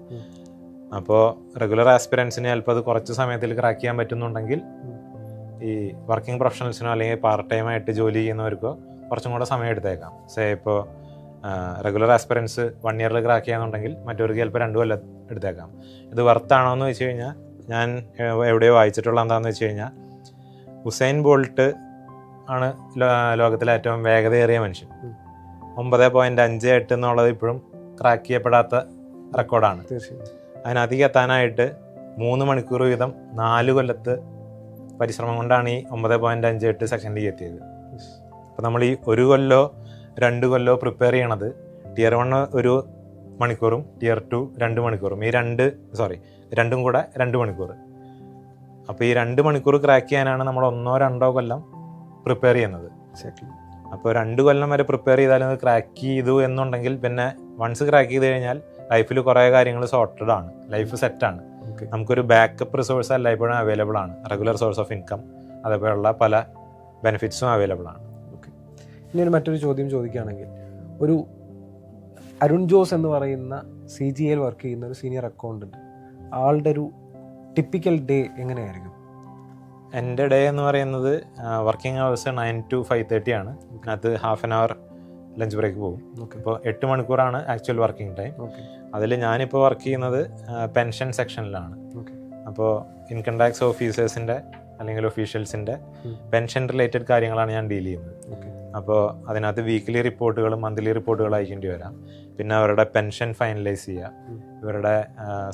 അപ്പോൾ റെഗുലർ ആസ്പിറൻസിന് ചിലപ്പോൾ അത് കുറച്ച് സമയത്തിൽ ക്രാക്ക് ചെയ്യാൻ പറ്റുന്നുണ്ടെങ്കിൽ ഈ വർക്കിംഗ് പ്രൊഫഷണൽസിനോ അല്ലെങ്കിൽ പാർട്ട് ടൈം ആയിട്ട് ജോലി ചെയ്യുന്നവർക്കോ കുറച്ചും കൂടെ സമയം എടുത്തേക്കാം. ഇപ്പോൾ റെഗുലർ ആസ്പിറൻസ് 1 year ക്രാക്ക് ചെയ്യാന്നുണ്ടെങ്കിൽ മറ്റവർക്ക് ചിലപ്പോൾ 2 കൊല്ലം എടുത്തേക്കാം. ഇത് വർത്താണോ എന്ന് വെച്ച് കഴിഞ്ഞാൽ ഞാൻ എവിടെയോ വായിച്ചിട്ടുള്ള എന്താണെന്ന് വെച്ച് കഴിഞ്ഞാൽ ഉസൈൻ ബോൾട്ട് ആണ് ലോകത്തിലെ ഏറ്റവും വേഗതയേറിയ മനുഷ്യൻ. 9.58 എന്നുള്ളത് ഇപ്പോഴും ക്രാക്ക് ചെയ്യപ്പെടാത്ത റെക്കോർഡാണ്. അതിനധികം എത്താനായിട്ട് 3 മണിക്കൂർ വീതം 4 കൊല്ലത്ത് പരിശ്രമം കൊണ്ടാണ് ഈ 9.58 സെക്കൻഡിൽ എത്തിയത്. അപ്പോൾ നമ്മൾ ഈ 1 കൊല്ലോ 2 കൊല്ലോ പ്രിപ്പയർ ചെയ്യണത് Tier 1 1 മണിക്കൂറും Tier 2 2 മണിക്കൂറും, ഈ രണ്ടും കൂടെ 2 മണിക്കൂർ. അപ്പോൾ ഈ 2 മണിക്കൂർ ക്രാക്ക് ചെയ്യാനാണ് നമ്മൾ 1-2 കൊല്ലം പ്രിപ്പയർ ചെയ്യുന്നത്. അപ്പോൾ 2 കൊല്ലം വരെ പ്രിപ്പയർ ചെയ്താലും അത് ക്രാക്ക് ചെയ്തു എന്നുണ്ടെങ്കിൽ പിന്നെ വൺസ് ക്രാക്ക് ചെയ്ത് കഴിഞ്ഞാൽ ലൈഫിൽ കുറേ കാര്യങ്ങൾ സോർട്ടഡ് ആണ്, ലൈഫ് സെറ്റാണ്. നമുക്കൊരു ബാക്കപ്പ് റിസോഴ്സ് അല്ല ഇപ്പോഴും അവൈലബിൾ ആണ്. റെഗുലർ സോഴ്സ് ഓഫ് ഇൻകം അതേപോലെയുള്ള പല ബെനിഫിറ്റ്സും അവൈലബിൾ ആണ്. ഇനി മറ്റൊരു ചോദ്യം ചോദിക്കുകയാണെങ്കിൽ, ഒരു അരുൺ ജോസ് എന്ന് പറയുന്ന CGL വർക്ക് ചെയ്യുന്ന ഒരു സീനിയർ അക്കൗണ്ടൻറ്റ്, ആളുടെ ഒരു ടിപ്പിക്കൽ ഡേ എങ്ങനെയായിരിക്കും? എൻ്റെ ഡേ എന്ന് പറയുന്നത് വർക്കിംഗ് അവേഴ്സ് 9 to 5:30 ആണ്. അതിനകത്ത് ½ an hour ലഞ്ച് ബ്രേക്ക് പോകും. ഇപ്പോൾ 8 മണിക്കൂറാണ് ആക്ച്വൽ വർക്കിംഗ് ടൈം. അതിൽ ഞാനിപ്പോൾ വർക്ക് ചെയ്യുന്നത് പെൻഷൻ സെക്ഷനിലാണ്. അപ്പോൾ ഇൻകം ടാക്സ് ഓഫീസേഴ്സിൻ്റെ അല്ലെങ്കിൽ ഒഫീഷ്യൽസിൻ്റെ പെൻഷൻ റിലേറ്റഡ് കാര്യങ്ങളാണ് ഞാൻ ഡീൽ ചെയ്യുന്നത്. അപ്പോൾ അതിനകത്ത് വീക്ക്ലി റിപ്പോർട്ടുകളും മന്ത്ലി റിപ്പോർട്ടുകളും അയക്കേണ്ടി വരാം. പിന്നെ അവരുടെ പെൻഷൻ ഫൈനലൈസ് ചെയ്യുക, ഇവരുടെ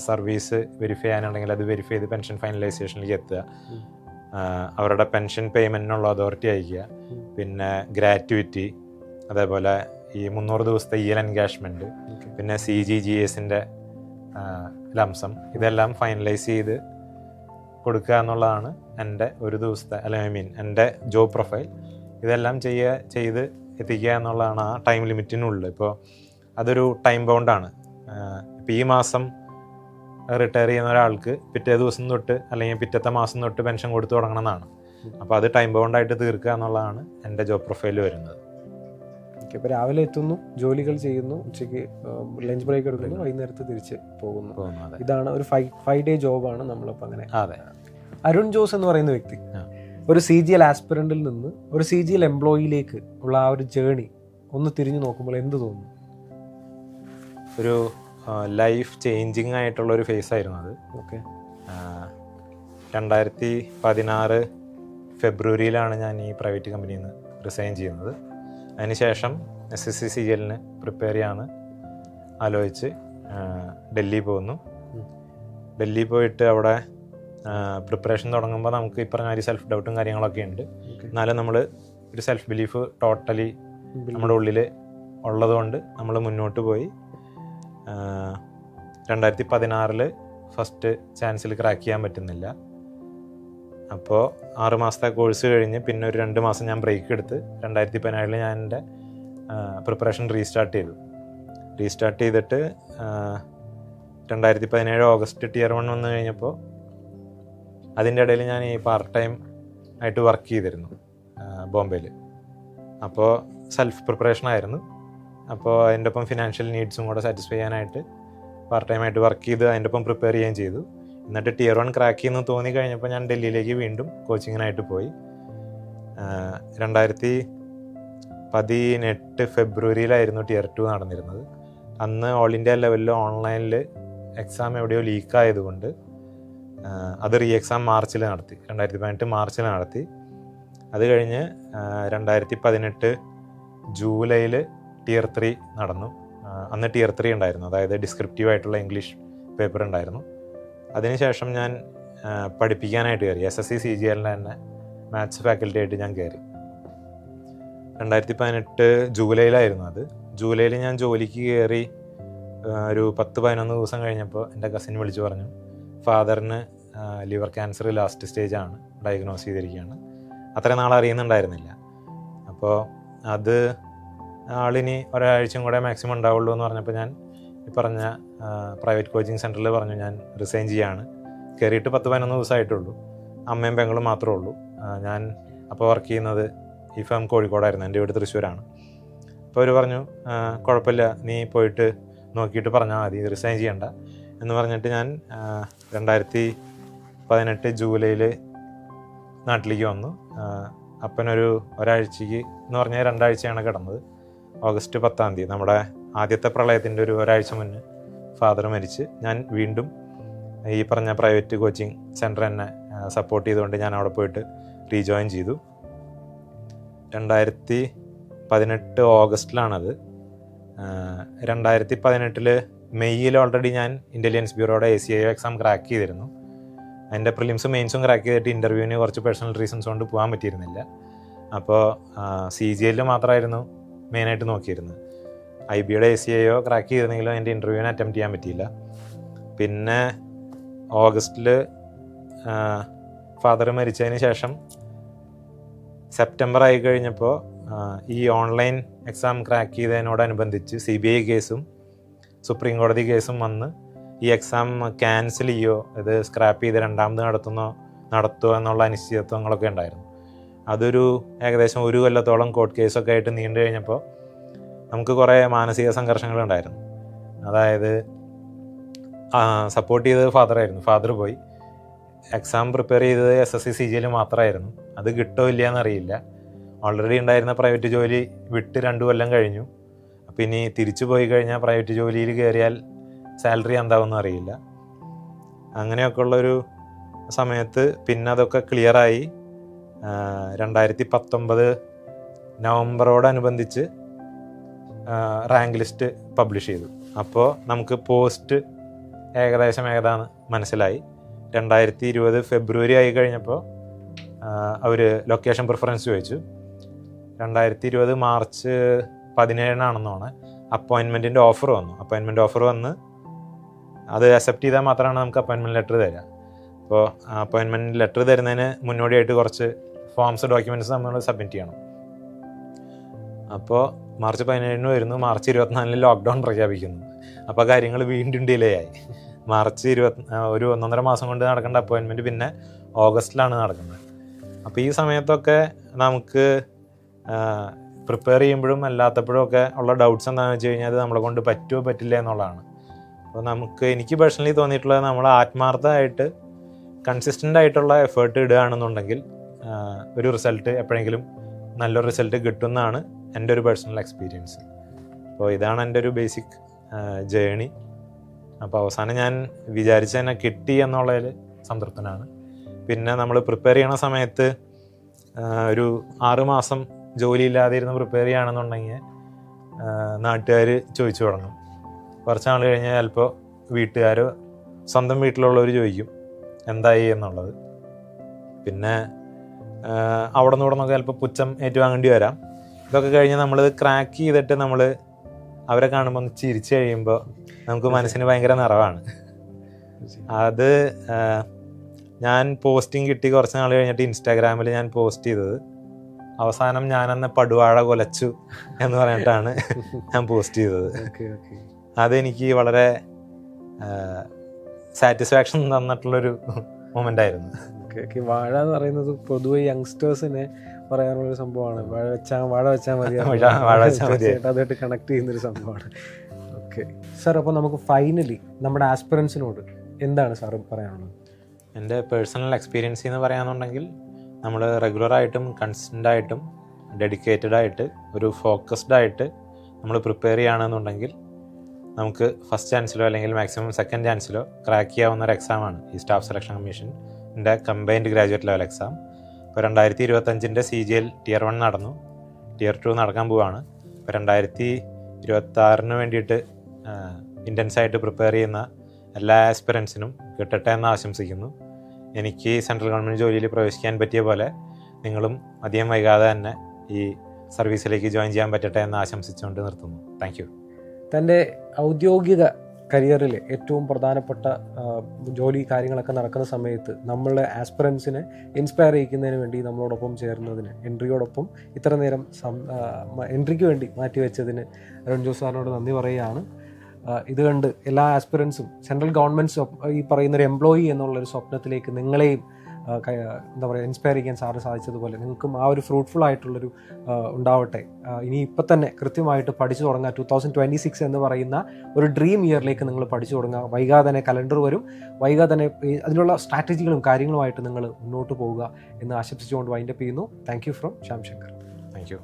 സർവീസ് വെരിഫൈ ചെയ്യാനുണ്ടെങ്കിൽ അത് വെരിഫൈ ചെയ്ത് പെൻഷൻ ഫൈനലൈസേഷനിലേക്ക് എത്തുക, അവരുടെ പെൻഷൻ പേയ്മെൻറ്റിനുള്ള അതോറിറ്റി അയക്കുക, പിന്നെ ഗ്രാറ്റുവിറ്റി, അതേപോലെ ഈ 300 ദിവസത്തെ EL എൻഗേജ്മെൻറ്റ്, പിന്നെ CGGSൻ്റെ ലംസം, ഇതെല്ലാം ഫൈനലൈസ് ചെയ്ത് കൊടുക്കുക എന്നുള്ളതാണ് എൻ്റെ ഒരു ദിവസത്തെ എൻ്റെ ജോബ് പ്രൊഫൈൽ. ഇതെല്ലാം ചെയ്ത് എത്തിക്കുക എന്നുള്ളതാണ് ആ ടൈം ലിമിറ്റിനുള്ളിൽ. ഇപ്പോൾ അതൊരു ടൈം ബൗണ്ടാണ്. ഇപ്പോൾ ഈ മാസം റിട്ടയർ ചെയ്യുന്ന ഒരാൾക്ക് പിറ്റേ ദിവസം തൊട്ട് അല്ലെങ്കിൽ പിറ്റത്തെ മാസം തൊട്ട് പെൻഷൻ കൊടുത്തു തുടങ്ങണമെന്നാണ്. അപ്പോൾ അത് ടൈം ബൗണ്ടായിട്ട് തീർക്കുക എന്നുള്ളതാണ് എൻ്റെ ജോബ് പ്രൊഫൈൽ വരുന്നത്. ഓക്കെ, ഇപ്പോൾ രാവിലെ എത്തുന്നു, ജോലികൾ ചെയ്യുന്നു, ഉച്ചയ്ക്ക് ലഞ്ച് ബ്രേക്ക് എടുക്കുന്നു, വൈകുന്നേരത്ത് തിരിച്ച് പോകുന്നു. ഇതാണ് ഒരു 5 day ജോബാണ് നമ്മളിപ്പോൾ അങ്ങനെ. അതെ. അരുൺ ജോസ് എന്ന് പറയുന്ന വ്യക്തി ഒരു CGL ആസ്പിറൻറ്റിൽ നിന്ന് ഒരു CGL എംപ്ലോയിയിലേക്ക് ഉള്ള ആ ഒരു ജേണി ഒന്ന് തിരിഞ്ഞു നോക്കുമ്പോൾ എന്ത് തോന്നുന്നു? ഒരു ലൈഫ് ചേഞ്ചിങ് ആയിട്ടുള്ളൊരു ഫേസ് ആയിരുന്നു അത്. ഓക്കെ. 2016 ഫെബ്രുവരിയിലാണ് ഞാൻ ഈ പ്രൈവറ്റ് കമ്പനിയിൽ നിന്ന് റിസൈൻ ചെയ്യുന്നത്. അതിനുശേഷം SSC CGLന് പ്രിപ്പയർ ചെയ്യാന്ന് ആലോചിച്ച് ഡൽഹി പോകുന്നു. ഡൽഹി പോയിട്ട് അവിടെ പ്രിപ്പറേഷൻ തുടങ്ങുമ്പോൾ നമുക്ക് ഈ പറഞ്ഞ ഒരു സെൽഫ് ഡൗട്ടും കാര്യങ്ങളൊക്കെ ഉണ്ട്. എന്നാലും നമ്മൾ ഒരു സെൽഫ് ബിലീഫ് ടോട്ടലി നമ്മുടെ ഉള്ളിൽ ഉള്ളതുകൊണ്ട് നമ്മൾ മുന്നോട്ട് പോയി. 2016 ഫസ്റ്റ് ചാൻസിൽ ക്രാക്ക് ചെയ്യാൻ പറ്റുന്നില്ല. അപ്പോൾ 6 മാസത്തെ കോഴ്സ് കഴിഞ്ഞ് പിന്നെ ഒരു 2 മാസം ഞാൻ ബ്രേക്ക് എടുത്ത് 2017 ഞാൻ എൻ്റെ പ്രിപ്പറേഷൻ റീസ്റ്റാർട്ട് ചെയ്തിട്ട് 2017 ഓഗസ്റ്റ് Tier 1 വന്നു കഴിഞ്ഞപ്പോൾ അതിൻ്റെ ഇടയിൽ ഞാൻ ഈ പാർട്ട് ടൈം ആയിട്ട് വർക്ക് ചെയ്തിരുന്നു ബോംബെയിൽ. അപ്പോൾ സെൽഫ് പ്രിപ്പറേഷൻ ആയിരുന്നു. അപ്പോൾ അതിൻ്റെ ഒപ്പം ഫിനാൻഷ്യൽ നീഡ്സും കൂടെ സാറ്റിസ്ഫൈ ചെയ്യാനായിട്ട് പാർട്ട് ടൈം ആയിട്ട് വർക്ക് ചെയ്ത് അതിൻ്റെ ഒപ്പം പ്രിപ്പയർ ചെയ്യുകയും ചെയ്തു. എന്നിട്ട് Tier 1 ക്രാക്ക് ചെയ്യുന്നു തോന്നി കഴിഞ്ഞപ്പോൾ ഞാൻ ഡൽഹിയിലേക്ക് വീണ്ടും കോച്ചിങ്ങിനായിട്ട് പോയി. 2018 ഫെബ്രുവരിയിലായിരുന്നു Tier 2 നടന്നിരുന്നത്. അന്ന് ഓൾ ഇന്ത്യ ലെവലിൽ ഓൺലൈനിൽ എക്സാം എവിടെയോ ലീക്കായതുകൊണ്ട് അത് റീ എക്സാം മാർച്ചിൽ നടത്തി. 2018 മാർച്ചിൽ നടത്തി. അത് കഴിഞ്ഞ് 2018 ജൂലൈയിൽ Tier 3 നടന്നു. അന്ന് Tier 3 ഉണ്ടായിരുന്നു, അതായത് ഡിസ്ക്രിപ്റ്റീവ് ആയിട്ടുള്ള ഇംഗ്ലീഷ് പേപ്പർ ഉണ്ടായിരുന്നു. അതിനുശേഷം ഞാൻ പഠിപ്പിക്കാനായിട്ട് കയറി. SSC CGLൻ്റെ തന്നെ മാത്സ് ഫാക്കൽറ്റി ആയിട്ട് ഞാൻ കയറി. 2018 ജൂലൈയിലായിരുന്നു അത്. ജൂലൈയിൽ ഞാൻ ജോലിക്ക് കയറി ഒരു 10-11 ദിവസം കഴിഞ്ഞപ്പോൾ എൻ്റെ കസിൻ വിളിച്ചു പറഞ്ഞു, ഫാദറിന് ലിവർ ക്യാൻസർ ലാസ്റ്റ് സ്റ്റേജാണ്, ഡയഗ്നോസ് ചെയ്തിരിക്കുകയാണ്. അത്ര നാൾ അറിയുന്നുണ്ടായിരുന്നില്ല. അപ്പോൾ അത് ആളിനി ഒരാഴ്ചയും കൂടെ മാക്സിമം ഉണ്ടാവുള്ളൂ എന്ന് പറഞ്ഞപ്പോൾ ഞാൻ ഈ പറഞ്ഞ പ്രൈവറ്റ് കോച്ചിങ് സെൻറ്ററിൽ പറഞ്ഞു ഞാൻ റിസൈൻ ചെയ്യാണ്. കയറിയിട്ട് 10-11 ദിവസമായിട്ടുള്ളൂ. അമ്മയും പെങ്ങളും മാത്രമേ ഉള്ളൂ. ഞാൻ അപ്പോൾ വർക്ക് ചെയ്യുന്നത് ഈ ഫേം കോഴിക്കോടായിരുന്നു, എൻ്റെ വീട് തൃശ്ശൂരാണ്. അപ്പോൾ അവർ പറഞ്ഞു കുഴപ്പമില്ല, നീ പോയിട്ട് നോക്കിയിട്ട് പറഞ്ഞാൽ മതി, റിസൈൻ ചെയ്യണ്ട എന്ന് പറഞ്ഞിട്ട് ഞാൻ 2018 ജൂലൈയിൽ നാട്ടിലേക്ക് വന്നു. അപ്പനൊരു ഒരാഴ്ചയ്ക്ക് എന്ന് പറഞ്ഞാൽ 2 ആഴ്ചയാണ് കിടന്നത്. ഓഗസ്റ്റ് 10 നമ്മുടെ ആദ്യത്തെ പ്രളയത്തിൻ്റെ ഒരു ഒരാഴ്ച മുന്നേ ഫാദർ മരിച്ച്. ഞാൻ വീണ്ടും ഈ പറഞ്ഞ പ്രൈവറ്റ് കോച്ചിങ് സെൻറ്റർ എന്നെ സപ്പോർട്ട് ചെയ്തുകൊണ്ട് ഞാൻ അവിടെ പോയിട്ട് റീജോയിൻ ചെയ്തു. 2018 ഓഗസ്റ്റിലാണത്. 2018 മെയ്യിൽ ഓൾറെഡി ഞാൻ ഇൻ്റലിജൻസ് ബ്യൂറോയുടെ ACIO എക്സാം ക്രാക്ക് ചെയ്തിരുന്നു. അതിൻ്റെ പ്രിലിംസും മെയിൻസും ക്രാക്ക് ചെയ്തിട്ട് ഇൻ്റർവ്യൂവിന് കുറച്ച് പേഴ്സണൽ റീസൺസ് കൊണ്ട് പോകാൻ പറ്റിയിരുന്നില്ല. അപ്പോൾ CGL മാത്രമായിരുന്നു മെയിനായിട്ട് നോക്കിയിരുന്നത്. IBയുടെ ACIO ക്രാക്ക് ചെയ്തിരുന്നെങ്കിലും എൻ്റെ ഇൻ്റർവ്യൂവിന് അറ്റംപ്റ്റ് ചെയ്യാൻ പറ്റിയില്ല. പിന്നെ ഓഗസ്റ്റിൽ ഫാദർ മരിച്ചതിന് ശേഷം സെപ്റ്റംബർ ആയി കഴിഞ്ഞപ്പോൾ ഈ ഓൺലൈൻ എക്സാം ക്രാക്ക് ചെയ്തതിനോടനുബന്ധിച്ച് CBI കേസും സുപ്രീം കോടതി കേസും വന്ന് ഈ എക്സാം ക്യാൻസൽ ചെയ്യുമോ, ഇത് സ്ക്രാപ്പ് ചെയ്ത് രണ്ടാമത് നടത്തുമോ എന്നുള്ള അനിശ്ചിതത്വങ്ങളൊക്കെ ഉണ്ടായിരുന്നു. അതൊരു ഏകദേശം 1 കൊല്ലത്തോളം കോർട്ട് കേസൊക്കെ ആയിട്ട് നീണ്ടു കഴിഞ്ഞപ്പോൾ നമുക്ക് കുറേ മാനസിക സംഘർഷങ്ങളുണ്ടായിരുന്നു. അതായത് സപ്പോർട്ട് ചെയ്തത് ഫാദറായിരുന്നു, ഫാദർ പോയി. എക്സാം പ്രിപ്പയർ ചെയ്തത് SSC CGL മാത്രമായിരുന്നു. അത് കിട്ടോ ഇല്ലയെന്നറിയില്ല. ഓൾറെഡി ഉണ്ടായിരുന്ന പ്രൈവറ്റ് ജോലി വിട്ട് 2 കൊല്ലം കഴിഞ്ഞു. അപ്പോൾ ഇനി തിരിച്ചു പോയി കഴിഞ്ഞാൽ പ്രൈവറ്റ് ജോലിയിൽ കയറിയാൽ സാലറി എന്താവുമെന്ന് അറിയില്ല. അങ്ങനെയൊക്കെ ഉള്ളൊരു സമയത്ത് പിന്നെ അതൊക്കെ ക്ലിയറായി. 2019 നവംബറോടനുബന്ധിച്ച് റാങ്ക് ലിസ്റ്റ് പബ്ലിഷ് ചെയ്തു. അപ്പോൾ നമുക്ക് പോസ്റ്റ് ഏകദേശം ഏതാന്ന് മനസ്സിലായി. 2020 ഫെബ്രുവരി ആയി കഴിഞ്ഞപ്പോൾ അവർ ലൊക്കേഷൻ പ്രിഫറൻസ് ചോദിച്ചു. 2020 മാർച്ച് 17 അപ്പോയിൻമെൻറ്റിൻ്റെ ഓഫർ വന്നു. അപ്പോയിൻമെൻറ്റ് ഓഫർ വന്ന് അത് അക്സെപ്റ്റ് ചെയ്താൽ മാത്രമാണ് നമുക്ക് അപ്പോയിൻമെൻറ്റ് ലെറ്റർ തരിക. അപ്പോൾ അപ്പോയിൻമെൻറ്റ് ലെറ്റർ തരുന്നതിന് മുന്നോടിയായിട്ട് കുറച്ച് ഫോംസ് ഡോക്യുമെൻറ്റ്സ് നമ്മൾ സബ്മിറ്റ് ചെയ്യണം. അപ്പോൾ മാർച്ച് 17 വരുന്നു, മാർച്ച് 24 ലോക്ക്ഡൗൺ പ്രഖ്യാപിക്കുന്നു. അപ്പോൾ കാര്യങ്ങൾ വീണ്ടും ഡിലേ ആയി. മാർച്ച് 1 1.5 മാസം കൊണ്ട് നടക്കേണ്ട അപ്പോയിൻമെൻറ്റ് പിന്നെ ഓഗസ്റ്റിലാണ് നടക്കുന്നത്. അപ്പോൾ ഈ സമയത്തൊക്കെ നമുക്ക് പ്രിപ്പയർ ചെയ്യുമ്പോഴും അല്ലാത്തപ്പോഴും ഒക്കെ ഉള്ള ഡൗട്ട്സ് എന്താണെന്ന് വെച്ച് കഴിഞ്ഞാൽ അത് നമ്മളെ കൊണ്ട് പറ്റുമോ പറ്റില്ല എന്നുള്ളതാണ്. അപ്പോൾ എനിക്ക് പേഴ്സണലി തോന്നിയിട്ടുള്ളത് നമ്മൾ ആത്മാർത്ഥമായിട്ട് കൺസിസ്റ്റൻ്റ് ആയിട്ടുള്ള എഫേർട്ട് ഇടുകയാണെന്നുണ്ടെങ്കിൽ ഒരു റിസൾട്ട് എപ്പോഴെങ്കിലും നല്ലൊരു റിസൾട്ട് കിട്ടുമെന്നാണ് എൻ്റെ ഒരു പേഴ്സണൽ എക്സ്പീരിയൻസ്. അപ്പോൾ ഇതാണ് എൻ്റെ ഒരു ബേസിക് ജേണി. അപ്പോൾ അവസാനം ഞാൻ വിചാരിച്ച തന്നെ കിട്ടി എന്നുള്ളതിൽ സംതൃപ്തനാണ്. പിന്നെ നമ്മൾ പ്രിപ്പയർ ചെയ്യണ സമയത്ത് ഒരു 6 മാസം ജോലിയില്ലാതെ ഇരുന്ന് പ്രിപ്പയർ ചെയ്യുകയാണെന്നുണ്ടെങ്കിൽ നാട്ടുകാർ ചോദിച്ചു തുടങ്ങും. കുറച്ച് നാൾ കഴിഞ്ഞാൽ ചിലപ്പോൾ വീട്ടുകാരോ സ്വന്തം വീട്ടിലുള്ളവർ ചോദിക്കും എന്തായി എന്നുള്ളത്. പിന്നെ അവിടെ നിന്ന് ഇവിടെ നിന്നൊക്കെ ചിലപ്പോൾ പുച്ഛം ഏറ്റുവാങ്ങേണ്ടി വരാം. ഇതൊക്കെ കഴിഞ്ഞ് നമ്മളിത് ക്രാക്ക് ചെയ്തിട്ട് നമ്മൾ അവരെ കാണുമ്പോൾ ഒന്ന് ചിരിച്ചു കഴിയുമ്പോൾ നമുക്ക് മനസ്സിന് ഭയങ്കര നിറവാണ്. അത് ഞാൻ പോസ്റ്റിംഗ് കിട്ടി കുറച്ച് നാൾ കഴിഞ്ഞിട്ട് ഇൻസ്റ്റാഗ്രാമിൽ ഞാൻ പോസ്റ്റ് ചെയ്തത് അവസാനം ഞാനെന്ന് പടുവാഴ കൊലച്ചു എന്ന് പറഞ്ഞിട്ടാണ് ഞാൻ പോസ്റ്റ് ചെയ്തത്. അതെനിക്ക് വളരെ സാറ്റിസ്ഫാക്ഷൻ തന്നിട്ടുള്ളൊരു മൊമെൻ്റ് ആയിരുന്നു. വാഴ എന്ന് പറയുന്നത് പൊതുവെ യങ്സ്റ്റേഴ്സിനെ പറയാനുള്ളൊരു സംഭവമാണ്. വാഴ വെച്ചാൽ മതി, അതായിട്ട് കണക്ട് ചെയ്യുന്നൊരു സംഭവമാണ്. ഓക്കെ സാർ, അപ്പോൾ നമുക്ക് ഫൈനലി നമ്മുടെ ആസ്പിറൻസിനോട് എന്താണ് സാർ പറയാനുള്ളത്? എൻ്റെ പേഴ്സണൽ എക്സ്പീരിയൻസ് എന്ന് പറയാനുണ്ടെങ്കിൽ നമ്മൾ റെഗുലറായിട്ടും കൺസിസ്റ്റൻ്റായിട്ടും ഡെഡിക്കേറ്റഡ് ആയിട്ട് ഒരു ഫോക്കസ്ഡ് ആയിട്ട് നമ്മൾ പ്രിപ്പയർ ചെയ്യുകയാണെന്നുണ്ടെങ്കിൽ നമുക്ക് ഫസ്റ്റ് ചാൻസിലോ അല്ലെങ്കിൽ മാക്സിമം സെക്കൻഡ് ചാൻസിലോ ക്രാക്ക് ചെയ്യാവുന്ന ഒരു എക്സാമാണ് ഈ സ്റ്റാഫ് സെലക്ഷൻ കമ്മീഷൻ്റെ കമ്പൈൻഡ് ഗ്രാജുവേറ്റ് ലെവൽ എക്സാം. ഇപ്പോൾ 2025 CGL Tier 1 നടന്നു, Tier 2 നടക്കാൻ പോവുകയാണ്. ഇപ്പോൾ 2026 വേണ്ടിയിട്ട് ഇൻറ്റൻസായിട്ട് പ്രിപ്പയർ ചെയ്യുന്ന എല്ലാ ആസ്പിറൻസിനും കിട്ടട്ടെ എന്ന് ആശംസിക്കുന്നു. എനിക്ക് സെൻട്രൽ ഗവൺമെൻറ് ജോലിയിൽ പ്രവേശിക്കാൻ പറ്റിയ പോലെ നിങ്ങളും അധികം വൈകാതെ തന്നെ ഈ സർവീസിലേക്ക് ജോയിൻ ചെയ്യാൻ പറ്റട്ടെ എന്ന് ആശംസിച്ചുകൊണ്ട് നിർത്തുന്നു. Thank you. തൻ്റെ ഔദ്യോഗിക കരിയറിൽ ഏറ്റവും പ്രധാനപ്പെട്ട ജോലി കാര്യങ്ങളൊക്കെ നടക്കുന്ന സമയത്ത് നമ്മളുടെ ആസ്പിറൻസിനെ ഇൻസ്പയർ ചെയ്യിക്കുന്നതിന് വേണ്ടി നമ്മളോടൊപ്പം ചേർന്നതിന്, എൻട്രിയോടൊപ്പം ഇത്ര നേരം എൻട്രിക്ക് വേണ്ടി മാറ്റിവെച്ചതിന് രഞ്ജു സാറിനോട് നന്ദി പറയുകയാണ്. ഇത് കണ്ട് എല്ലാ ആസ്പിറൻസും സെൻട്രൽ ഗവൺമെൻറ് ഈ പറയുന്നൊരു എംപ്ലോയി എന്നുള്ളൊരു സ്വപ്നത്തിലേക്ക് നിങ്ങളെയും എന്താ പറയുക ഇൻസ്പയർ ചെയ്യാൻ സാറിന് സാധിച്ചതുപോലെ നിങ്ങൾക്കും ആ ഒരു ഫ്രൂട്ട്ഫുൾ ആയിട്ടുള്ളൊരു ഉണ്ടാവട്ടെ. ഇനി ഇപ്പം തന്നെ കൃത്യമായിട്ട് പഠിച്ചു തുടങ്ങുക. 2026 എന്ന് പറയുന്ന ഒരു ഡ്രീം ഇയറിലേക്ക് നിങ്ങൾ പഠിച്ചു തുടങ്ങുക. വൈകാതെ തന്നെ കലണ്ടർ വരും. വൈകാതെ തന്നെ അതിനുള്ള സ്ട്രാറ്റജികളും കാര്യങ്ങളുമായിട്ട് നിങ്ങൾ മുന്നോട്ട് പോവുക എന്ന് ആശംസിച്ചുകൊണ്ട് വൈൻഡപ്പ് ചെയ്യുന്നു. Thank you from Shyam Shankar. Thank you.